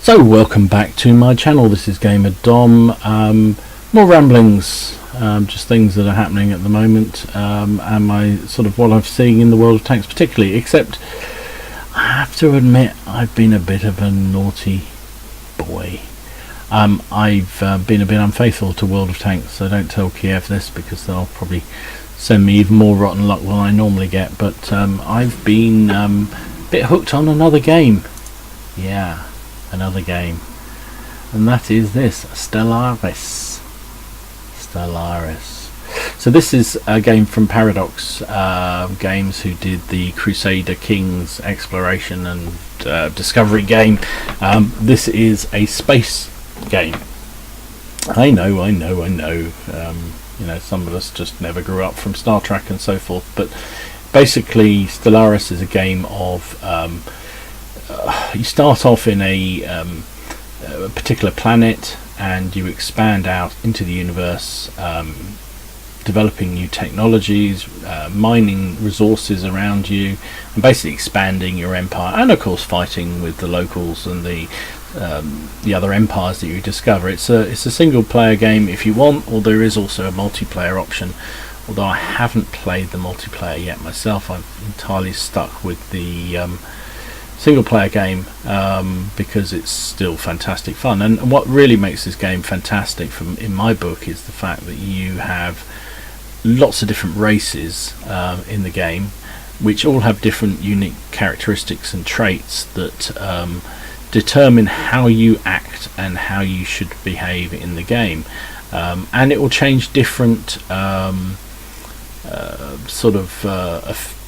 So welcome back to my channel. This is Gamer Dom. More ramblings, just things that are happening at the moment, and my sort of what I'm seeing in the world of tanks particularly, except I have to admit I've been a bit of a naughty boy. I've been a bit unfaithful to World of Tanks, so don't tell Kiev this because they'll probably send me even more rotten luck than I normally get, but I've been a bit hooked on another game. Yeah, another game, and that is this Stellaris. So this is a game from Paradox Games, who did the Crusader Kings exploration and discovery game. This is a space game. I know. You know, some of us just never grew up from Star Trek and so forth, but basically Stellaris is a game of you start off in a particular planet and you expand out into the universe, developing new technologies, mining resources around you, and basically expanding your empire, and of course fighting with the locals and the other empires that you discover. It's a single player game if you want, or there is also a multiplayer option, although I haven't played the multiplayer yet myself. I'm entirely stuck with the single player game because it's still fantastic fun. And what really makes this game fantastic in my book is the fact that you have lots of different races in the game, which all have different unique characteristics and traits that determine how you act and how you should behave in the game, and it will change different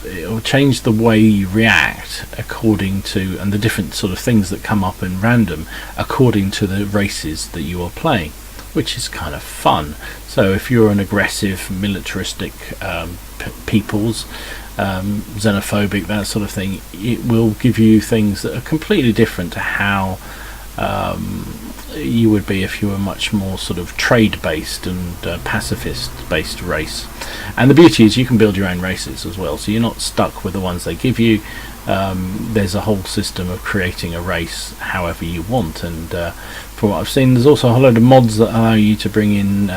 it will change the way you react according to, and the different sort of things that come up in random according to the races that you are playing, which is kind of fun. So if you're an aggressive, militaristic peoples, xenophobic, that sort of thing, it will give you things that are completely different to how you would be if you were much more sort of trade-based and pacifist-based race. And the beauty is you can build your own races as well, so you're not stuck with the ones they give you. There's a whole system of creating a race however you want, and from what I've seen, there's also a whole load of mods that allow you to bring in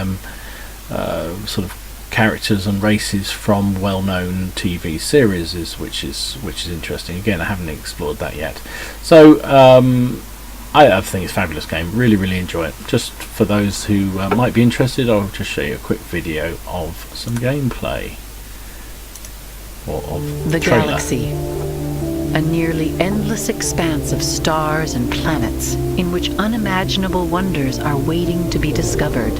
sort of characters and races from well-known TV series, which is interesting. Again, I haven't explored that yet, so I think it's a fabulous game. Really enjoy it. Just for those who might be interested, I'll just show you a quick video of some gameplay or of the trailer. Galaxy, a nearly endless expanse of stars and planets in which unimaginable wonders are waiting to be discovered.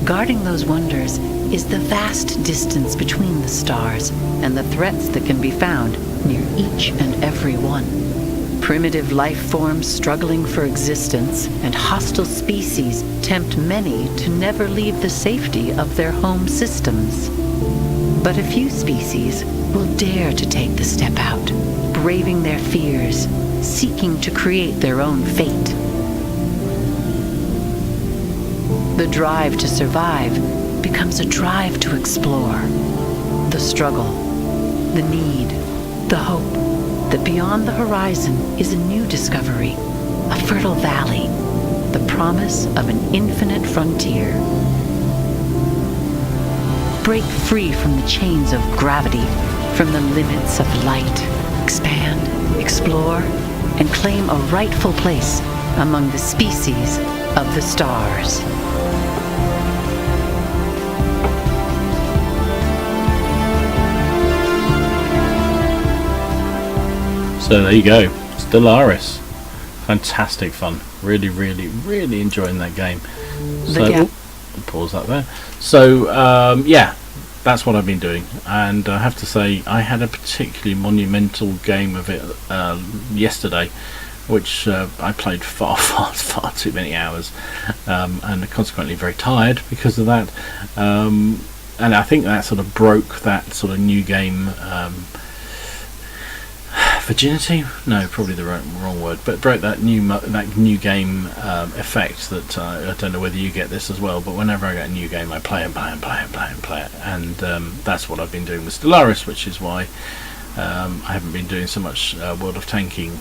Guarding those wonders is the vast distance between the stars and the threats that can be found near each and every one. Primitive life forms struggling for existence and hostile species tempt many to never leave the safety of their home systems. But a few species will dare to take the step out, braving their fears, seeking to create their own fate. The drive to survive becomes a drive to explore. The struggle, the need, the hope that beyond the horizon is a new discovery, a fertile valley, the promise of an infinite frontier. Break free from the chains of gravity, from the limits of light, expand, explore, and claim a rightful place among the species of the stars. So there you go, Stellaris. Fantastic fun. Really enjoying that game. So pause that there. So yeah, that's what I've been doing, and I have to say I had a particularly monumental game of it yesterday, which I played far too many hours, and consequently very tired because of that. And I think that sort of broke that sort of new game virginity? No, probably the wrong word, but broke that new game effect that I don't know whether you get this as well, but whenever I get a new game I play it, and that's what I've been doing with Stellaris, which is why I haven't been doing so much World of Tanking.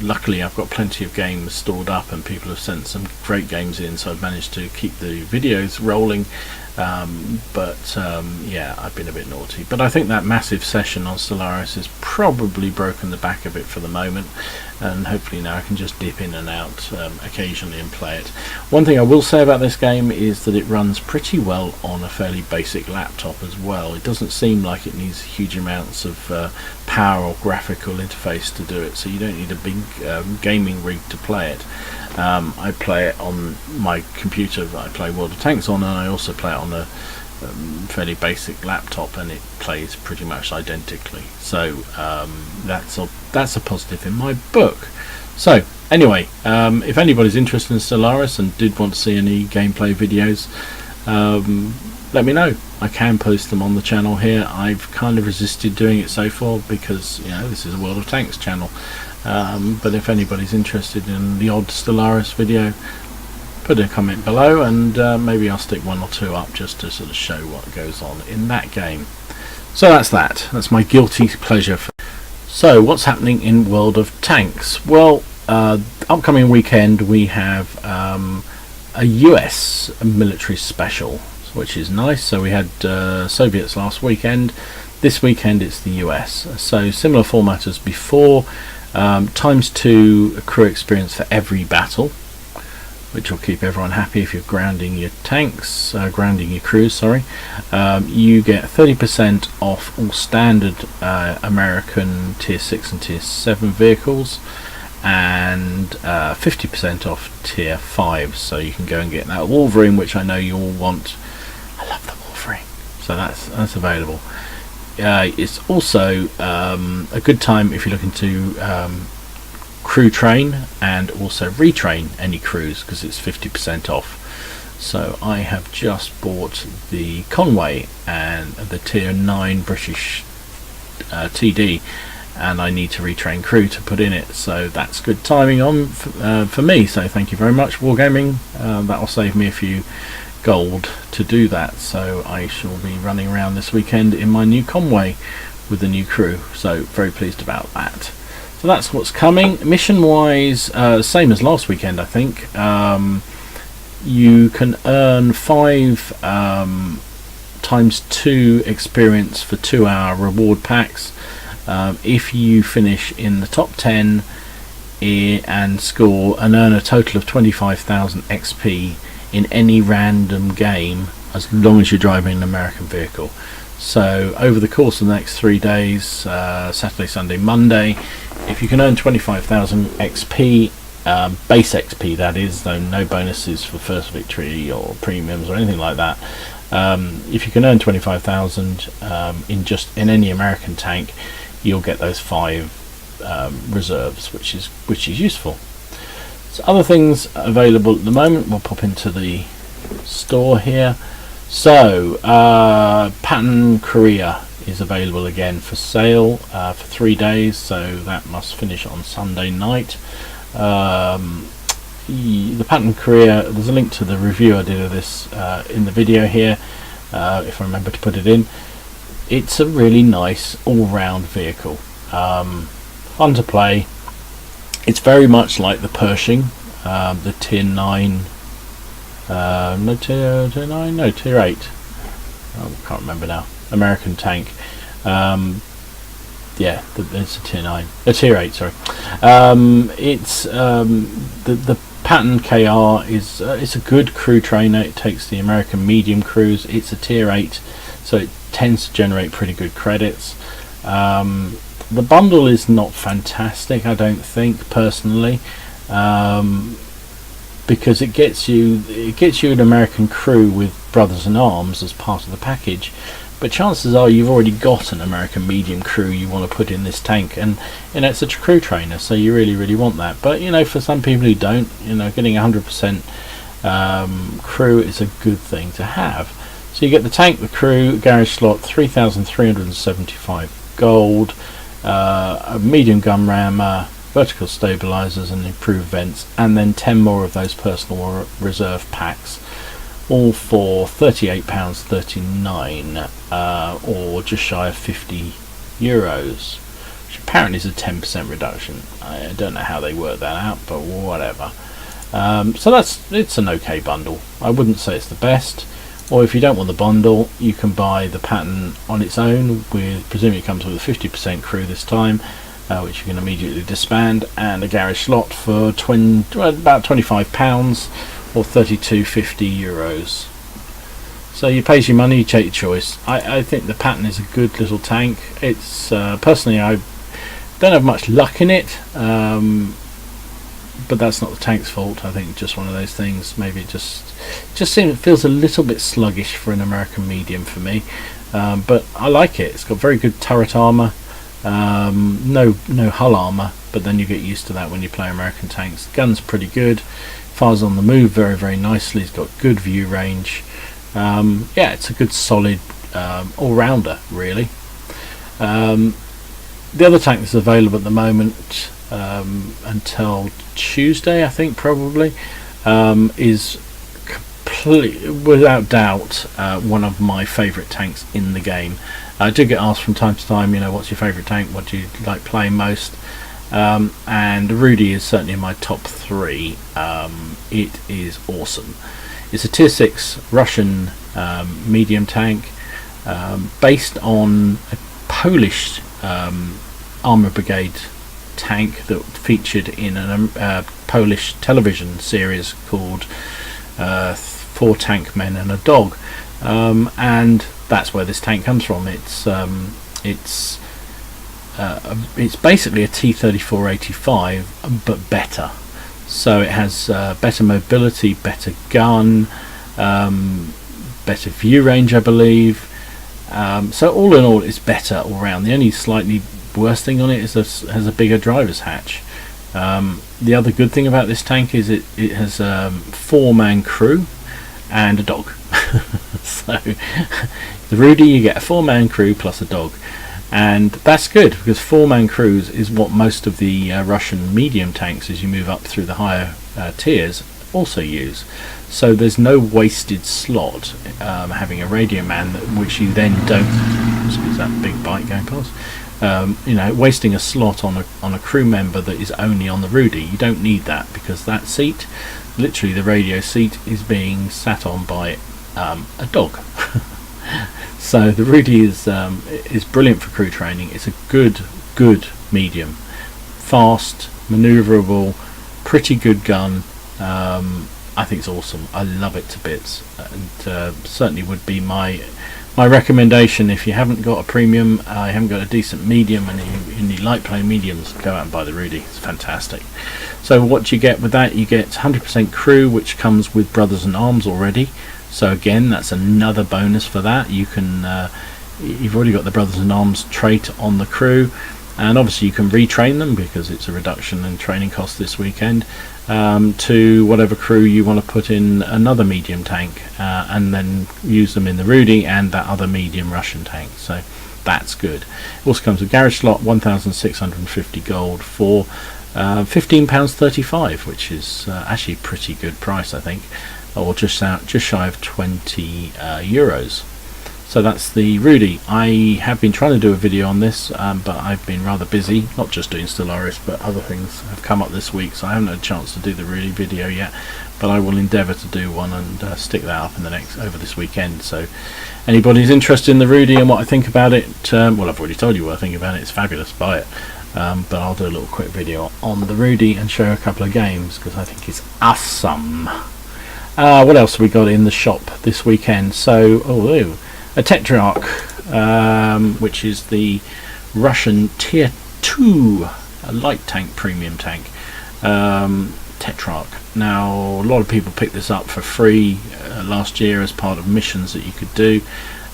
Luckily I've got plenty of games stored up and people have sent some great games in, so I've managed to keep the videos rolling. Yeah, I've been a bit naughty, but I think that massive session on Stellaris has probably broken the back of it for the moment, and hopefully now I can just dip in and out occasionally and play it. One thing I will say about this game is that it runs pretty well on a fairly basic laptop as well. It doesn't seem like it needs huge amounts of power or graphical interface to do it, so you don't need a big gaming rig to play it. I play it on my computer I play World of Tanks on, and I also play it on a fairly basic laptop, and it plays pretty much identically. So that's a positive in my book. So anyway, if anybody's interested in Stellaris and did want to see any gameplay videos, let me know. I can post them on the channel here. I've kind of resisted doing it so far because, you know, this is a World of Tanks channel. But if anybody's interested in the odd Stellaris video, put a comment below, and maybe I'll stick one or two up just to sort of show what goes on in that game. So that's my guilty pleasure. So what's happening in World of Tanks? Well, upcoming weekend we have a US military special, which is nice. So we had Soviets last weekend. This weekend it's the US. So similar format as before. ×2 crew experience for every battle, which will keep everyone happy if you're grounding your tanks, grounding your crews, sorry. You get 30% off all standard American tier 6 and tier 7 vehicles, and 50% off tier 5, so you can go and get that Wolverine, which I know you all want. I love the Wolverine, so that's available. It's also a good time if you're looking to crew train and also retrain any crews, because it's 50% off. So I have just bought the Conway and the tier 9 British TD, and I need to retrain crew to put in it, so that's good timing on for me, so thank you very much, Wargaming. That will save me a few gold to do that, so I shall be running around this weekend in my new Conway with the new crew, so very pleased about that. So that's what's coming. Mission wise, same as last weekend I think. You can earn 5 ×2 experience for 2-hour reward packs if you finish in the top 10 and score and earn a total of 25,000 XP in any random game, as long as you're driving an American vehicle. So over the course of the next 3 days, Saturday, Sunday, Monday, if you can earn 25,000 XP, base XP that is, though no bonuses for first victory or premiums or anything like that, if you can earn 25,000 in any American tank, you'll get those 5 reserves, which is useful. So other things available at the moment, we'll pop into the store here. So Patton Korean is available again for sale for 3 days, so that must finish on Sunday night. The Patton Korean, there's a link to the review I did of this in the video here, if I remember to put it in. It's a really nice all-round vehicle, fun to play. It's very much like the Pershing, the tier 9, tier 8, I can't remember now, American tank. Yeah, it's a tier 9, a tier 8, sorry. It's the Patton KR is it's a good crew trainer. It takes the American medium crews. It's a tier 8, so it tends to generate pretty good credits. The bundle is not fantastic, I don't think, personally, because it gets you an American crew with brothers in arms as part of the package, but chances are you've already got an American medium crew you want to put in this tank, and you know it's a crew trainer, so you really want that. But you know, for some people who don't, you know, getting 100% crew is a good thing to have. So you get the tank, the crew, garage slot, 3,375 gold, a medium gun rammer, vertical stabilizers and improved vents, and then 10 more of those personal reserve packs, all for £38.39, or just shy of 50 euros, which apparently is a 10% reduction. I don't know how they work that out, but whatever. So it's an okay bundle. I wouldn't say it's the best. Or if you don't want the bundle, you can buy the Patton on its own, with presumably it comes with a 50% crew this time, which you can immediately disband, and a garage slot for about £25 or 32.50 euros. So you pay your money, you take your choice. I think the Patton is a good little tank. It's personally, I don't have much luck in it, but that's not the tank's fault. I think just one of those things. Maybe it just feels a little bit sluggish for an American medium for me, but I like it. It's got very good turret armor, no hull armor, but then you get used to that when you play American tanks. Gun's pretty good, fires on the move very, very nicely. It's got good view range. Yeah, it's a good solid all-rounder really. The other tank that's available at the moment, until Tuesday I think probably, is without doubt one of my favourite tanks in the game. I do get asked from time to time, what's your favourite tank, what do you like playing most, and Rudy is certainly in my top 3. It is awesome. It's a tier 6 Russian medium tank, based on a Polish armour brigade tank that featured in a Polish television series called 4 Tank Men and a Dog, and that's where this tank comes from. It's basically a T-34-85 but better. So it has better mobility, better gun, better view range I believe, so all in all it's better all round. The only slightly worst thing on it is it has a bigger driver's hatch. The other good thing about this tank is it has a 4-man crew and a dog. So the Rudy, you get a 4-man crew plus a dog, and that's good because 4-man crews is what most of the Russian medium tanks, as you move up through the higher tiers, also use. So there's no wasted slot having a radio man, which you then don't. Excuse that big bike going past. Wasting a slot on a crew member that is only on the Rudy. You don't need that, because that seat, literally the radio seat, is being sat on by a dog. So the Rudy is brilliant for crew training. It's a good medium, fast, manoeuvrable, pretty good gun. I think it's awesome. I love it to bits, and certainly would be my recommendation if you haven't got a premium, you haven't got a decent medium, and you like playing mediums, go out and buy the Rudy. It's fantastic. So what you get with that, you get 100% crew, which comes with Brothers in Arms already. So again, that's another bonus for that. You can you've already got the Brothers in Arms trait on the crew, and obviously you can retrain them because it's a reduction in training costs this weekend, to whatever crew you want to put in another medium tank, and then use them in the Rudy and that other medium Russian tank. So that's good. It also comes with garage slot, 1,650 gold for £15.35, which is actually a pretty good price I think, or just shy of 20 euros. So that's the Rudy. I have been trying to do a video on this, but I've been rather busy, not just doing Stellaris, but other things have come up this week, so I haven't had a chance to do the Rudy video yet, but I will endeavour to do one and stick that up in over this weekend. So anybody's interested in the Rudy and what I think about it, well, I've already told you what I think about it. It's fabulous, buy it. But I'll do a little quick video on the Rudy and show a couple of games because I think it's awesome. What else have we got in the shop this weekend? So a Tetrarch, which is the Russian tier 2 light tank, premium tank, Tetrarch. Now a lot of people picked this up for free last year as part of missions that you could do.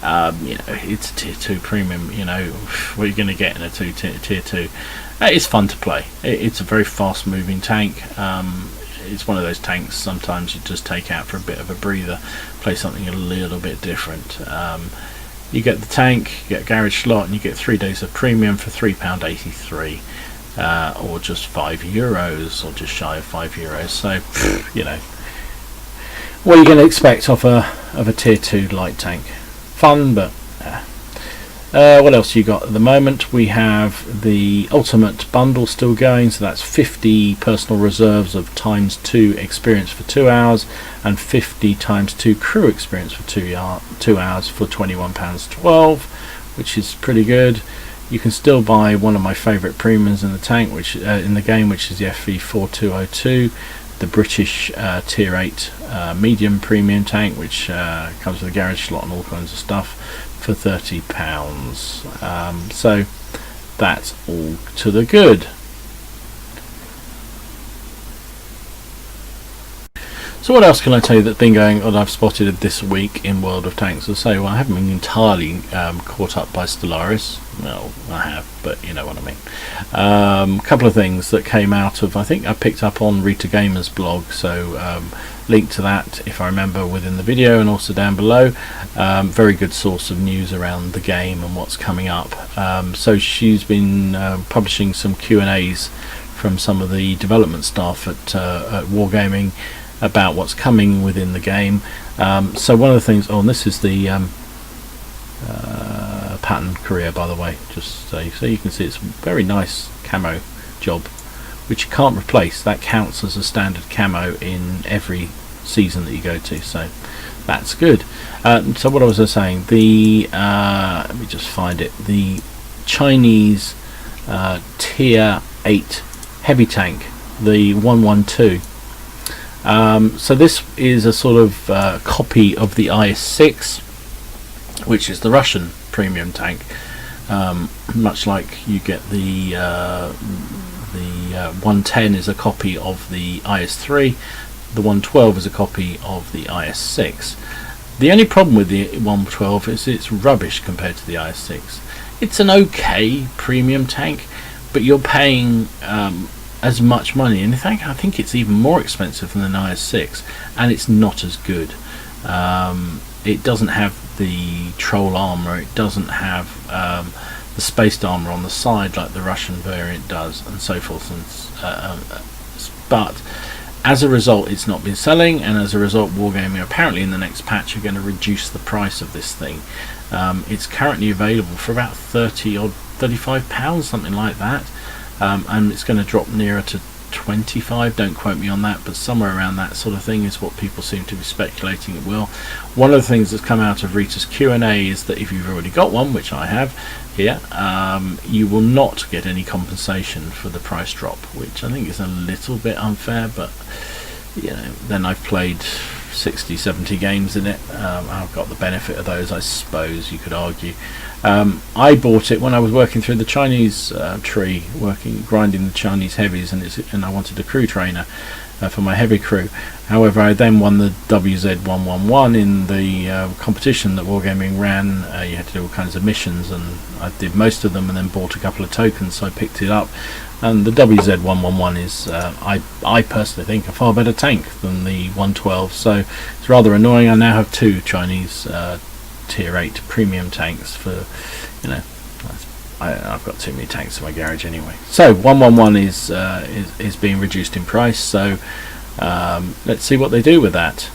It's a tier 2 premium. What are you going to get in a tier 2? It's fun to play. It's a very fast moving tank. It's one of those tanks sometimes you just take out for a bit of a breather, play something a little bit different. You get the tank, you get a garage slot, and you get 3 days of premium for £3.83, or just €5, or just shy of €5. So what are you going to expect of a tier 2 light tank? Fun, but What else you got at the moment? We have the Ultimate Bundle still going, so that's 50 personal reserves of ×2 experience for 2 hours and 50 ×2 crew experience for 2 hours for £21.12, which is pretty good. You can still buy one of my favourite premiums in the tank, which in the game, which is the FV4202, the British Tier 8 medium premium tank, which comes with a garage slot and all kinds of stuff, for £30. So that's all to the good. So what else can I tell you that's been going on, I've spotted this week in World of Tanks? I'll say, well, I haven't been entirely caught up by Stellaris. Well, I have, but you know what I mean. A couple of things that came out of, I think I picked up on Rita Gamer's blog, so link to that if I remember within the video, and also down below. Very good source of news around the game and what's coming up. So she's been publishing some Q&As from some of the development staff at Wargaming about what's coming within the game. So one of the things, and this is the Patton Korean, by the way, just so you can see it's a very nice camo job, which you can't replace. That counts as a standard camo in every season that you go to, so that's good. So what I was saying, the let me just find it, the Chinese Tier 8 heavy tank, the 112. So this is a sort of copy of the IS-6, which is the Russian premium tank. Much like you get the 110 is a copy of the IS-3, the 112 is a copy of the IS-6. The only problem with the 112 is it's rubbish compared to the IS-6. It's an okay premium tank, but you're paying as much money, and in fact I think it's even more expensive than an IS-6, and it's not as good. It doesn't have the troll armor, it doesn't have the spaced armor on the side like the Russian variant does, and so forth. But as a result, it's not been selling, and as a result, Wargaming apparently in the next patch are going to reduce the price of this thing. It's currently available for about £35, something like that. And it's going to drop nearer to 25, don't quote me on that, but somewhere around that sort of thing is what people seem to be speculating it will. One of the things that's come out of Rita's Q&A is that if you've already got one, which I have here, you will not get any compensation for the price drop, which I think is a little bit unfair, but you know, then I've played 60-70 games in it. I've got the benefit of those, I suppose you could argue. I bought it when I was working through the Chinese tree, grinding the Chinese heavies, and I wanted a crew trainer for my heavy crew. However, I then won the WZ111 in the competition that Wargaming ran. You had to do all kinds of missions, and I did most of them, and then bought a couple of tokens, so I picked it up. And the WZ111 is, I personally think, a far better tank than the 112, so it's rather annoying. I now have two Chinese Tier 8 premium tanks for, you know, I've got too many tanks in my garage anyway. So 111 is being reduced in price, so let's see what they do with that.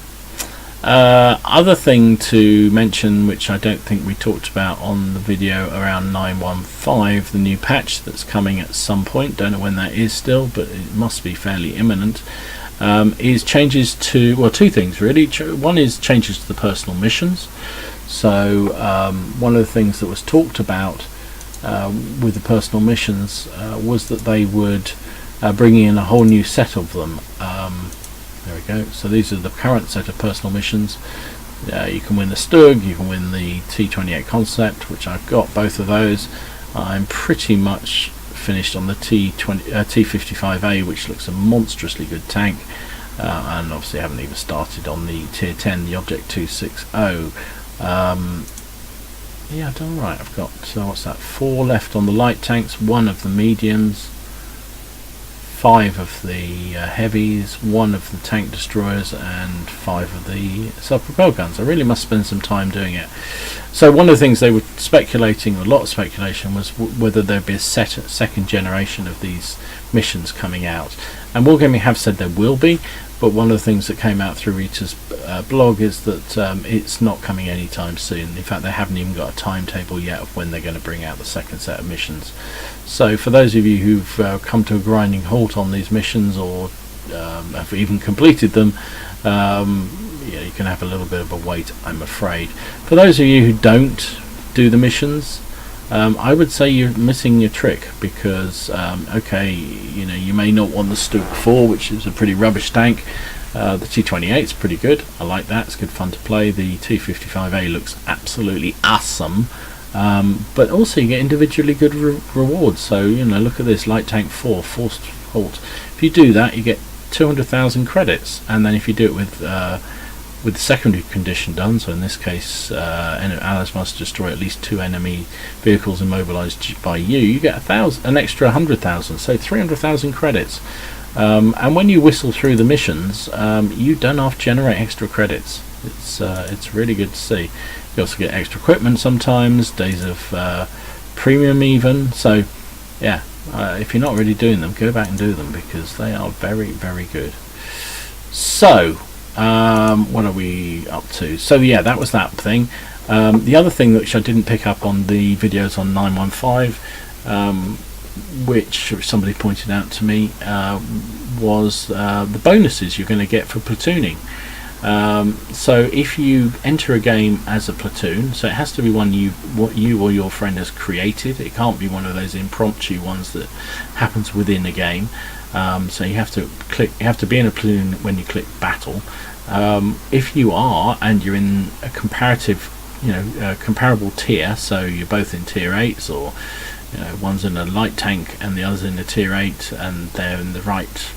Other thing to mention, which I don't think we talked about on the video, around 9.15, the new patch that's coming at some point, don't know when that is still, but it must be fairly imminent, is changes to, well, two things really. One is changes to the personal missions. So one of the things that was talked about with the personal missions was that they would bring in a whole new set of them. There we go. So these are the current set of personal missions. You can win the Stug, you can win the T28 concept, which I've got both of those. I'm pretty much finished on the T55A, which looks a monstrously good tank, and obviously I haven't even started on the Tier 10, the Object 260. Yeah, I've done right. I've got, what's that, 4 left on the light tanks, 1 of the mediums, 5 of the heavies, 1 of the tank destroyers, and 5 of the self-propelled guns. I really must spend some time doing it. So one of the things they were speculating, a lot of speculation, was whether there'd be a second generation of these missions coming out. And Wargaming have said there will be, but one of the things that came out through Rita's blog is that it's not coming anytime soon. In fact, they haven't even got a timetable yet of when they're going to bring out the second set of missions. So for those of you who've come to a grinding halt on these missions, or have even completed them, yeah, you can have a little bit of a wait, I'm afraid. For those of you who don't do the missions, I would say you're missing your trick, because okay, you know, you may not want the Stuka 4, which is a pretty rubbish tank. The T-28 is pretty good. I like that. It's good fun to play. The T-55A looks absolutely awesome. But also you get individually good rewards. So, you know, look at this Light Tank 4 Forced Halt. If you do that, you get 200,000 credits, and then if you do it with the secondary condition done, so in this case allies must destroy at least 2 enemy vehicles immobilized by you, you get an extra 100,000, so 300,000 credits. And when you whistle through the missions, you don't have to generate extra credits. It's really good to see. You also get extra equipment sometimes, days of premium even. So yeah, if you're not really doing them, go back and do them, because they are very, very good. So what are we up to? So yeah, that was that thing. The other thing which I didn't pick up on the videos on 915, which somebody pointed out to me, was the bonuses you're going to get for platooning. So if you enter a game as a platoon, so it has to be one what you or your friend has created. It can't be one of those impromptu ones that happens within a game. So you have to be in a platoon when you click battle. If you are, and you're in a comparable tier, so you're both in tier 8s, or one's in a light tank and the other's in a tier 8, and they're in the right,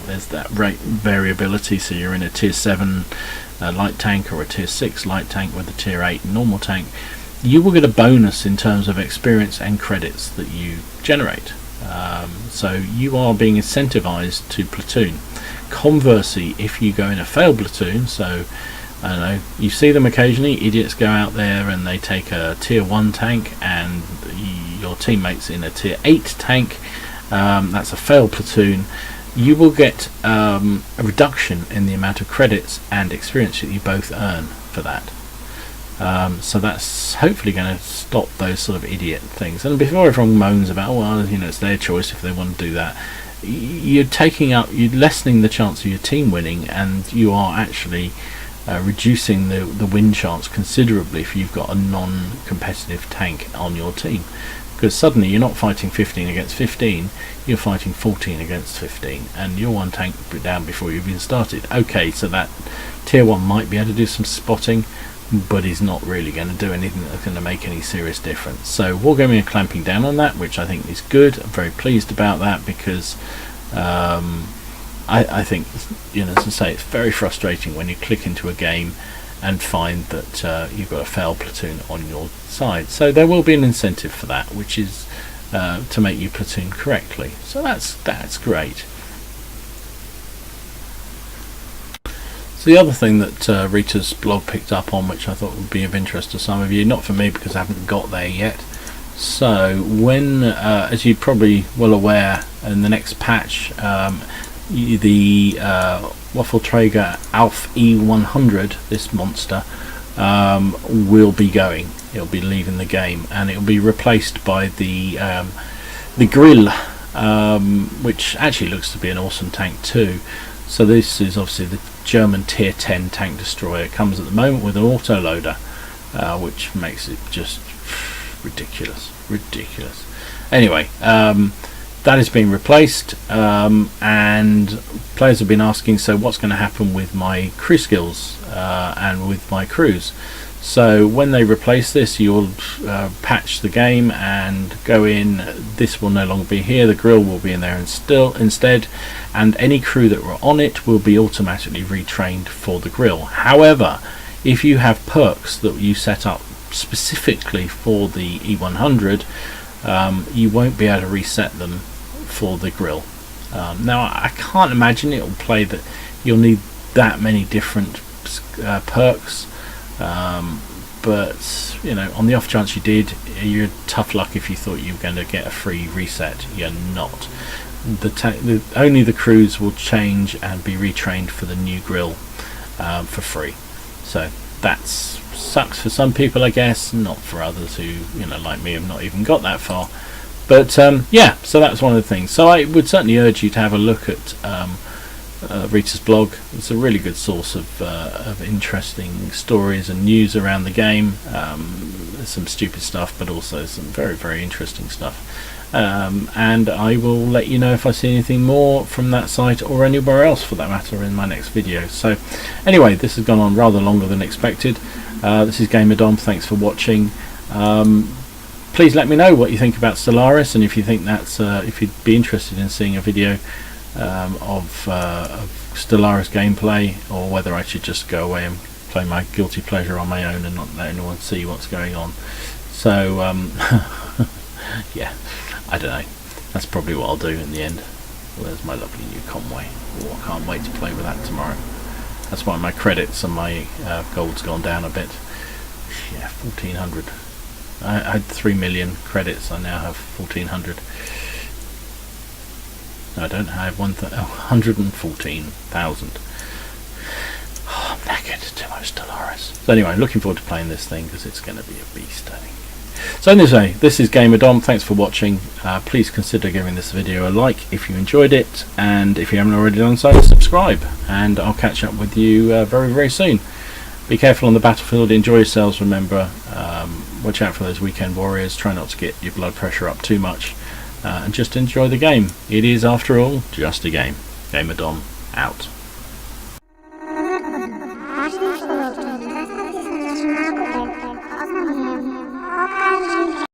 there's that rate variability, so you're in a tier 7 light tank or a tier 6 light tank with a tier 8 normal tank, you will get a bonus in terms of experience and credits that you generate. So you are being incentivized to platoon. Conversely, if you go in a failed platoon, so I don't know, you see them occasionally, idiots go out there and they take a tier 1 tank and your teammates in a tier 8 tank, that's a failed platoon. You will get a reduction in the amount of credits and experience that you both earn for that. So that's hopefully going to stop those sort of idiot things. And before everyone moans about, well, it's their choice if they want to do that, you're lessening the chance of your team winning, and you are actually reducing the win chance considerably if you've got a non-competitive tank on your team. Because suddenly you're not fighting 15 against 15, you're fighting 14 against 15, and you're one tank down before you've even started. Okay, so that tier 1 might be able to do some spotting, but he's not really going to do anything that's going to make any serious difference. So Wargaming are clamping down on that, which I think is good. I'm very pleased about that, because I think, as I say, it's very frustrating when you click into a game and find that you've got a failed platoon on your side. So there will be an incentive for that, which is to make you platoon correctly. So that's great. So the other thing that Rita's blog picked up on, which I thought would be of interest to some of you, not for me because I haven't got there yet. So when, as you're probably well aware, in the next patch, the Waffle-Traeger Alf E100, this monster, will be going. It'll be leaving the game, and it'll be replaced by the Grill, which actually looks to be an awesome tank too. So this is obviously the German tier 10 tank destroyer. It comes at the moment with an autoloader, which makes it just ridiculous. Anyway, that is being replaced, and players have been asking, so what's going to happen with my crew skills and with my crews? So when they replace this, you'll patch the game and go in. This will no longer be here. The grill will be in there instead, and any crew that were on it will be automatically retrained for the grill. However, if you have perks that you set up specifically for the E100, you won't be able to reset them for the grill. Now I can't imagine it will play that you'll need that many different perks, but on the off chance you did, you're tough luck if you thought you were going to get a free reset. You're not. only the crews will change and be retrained for the new grill for free. So that sucks for some people, I guess, not for others who, like me, have not even got that far. But yeah, so that's one of the things. So I would certainly urge you to have a look at Rita's blog. It's a really good source of interesting stories and news around the game. There's some stupid stuff, but also some very, very interesting stuff. And I will let you know if I see anything more from that site or anywhere else for that matter in my next video. So anyway, this has gone on rather longer than expected. This is GamerDom. Thanks for watching. Please let me know what you think about Stellaris, and if you think that's if you'd be interested in seeing a video of Stellaris gameplay, or whether I should just go away and play my guilty pleasure on my own and not let anyone see what's going on. So yeah, I don't know, that's probably what I'll do in the end. Well, there's my lovely new Conway. Oh, I can't wait to play with that tomorrow. That's why my credits and my gold's gone down a bit. Yeah, 1400. I had 3 million credits, I now have 1400. No, I don't have 114,000. Oh, I'm knackered, too much Stellaris. So anyway, looking forward to playing this thing because it's going to be a beast, I think. So anyway, this is GamerDom. Thanks for watching. Please consider giving this video a like if you enjoyed it, and if you haven't already done so, subscribe, and I'll catch up with you very, very soon. Be careful on the battlefield, enjoy yourselves, remember, watch out for those weekend warriors, try not to get your blood pressure up too much, and just enjoy the game. It is, after all, just a game. GamerDom out.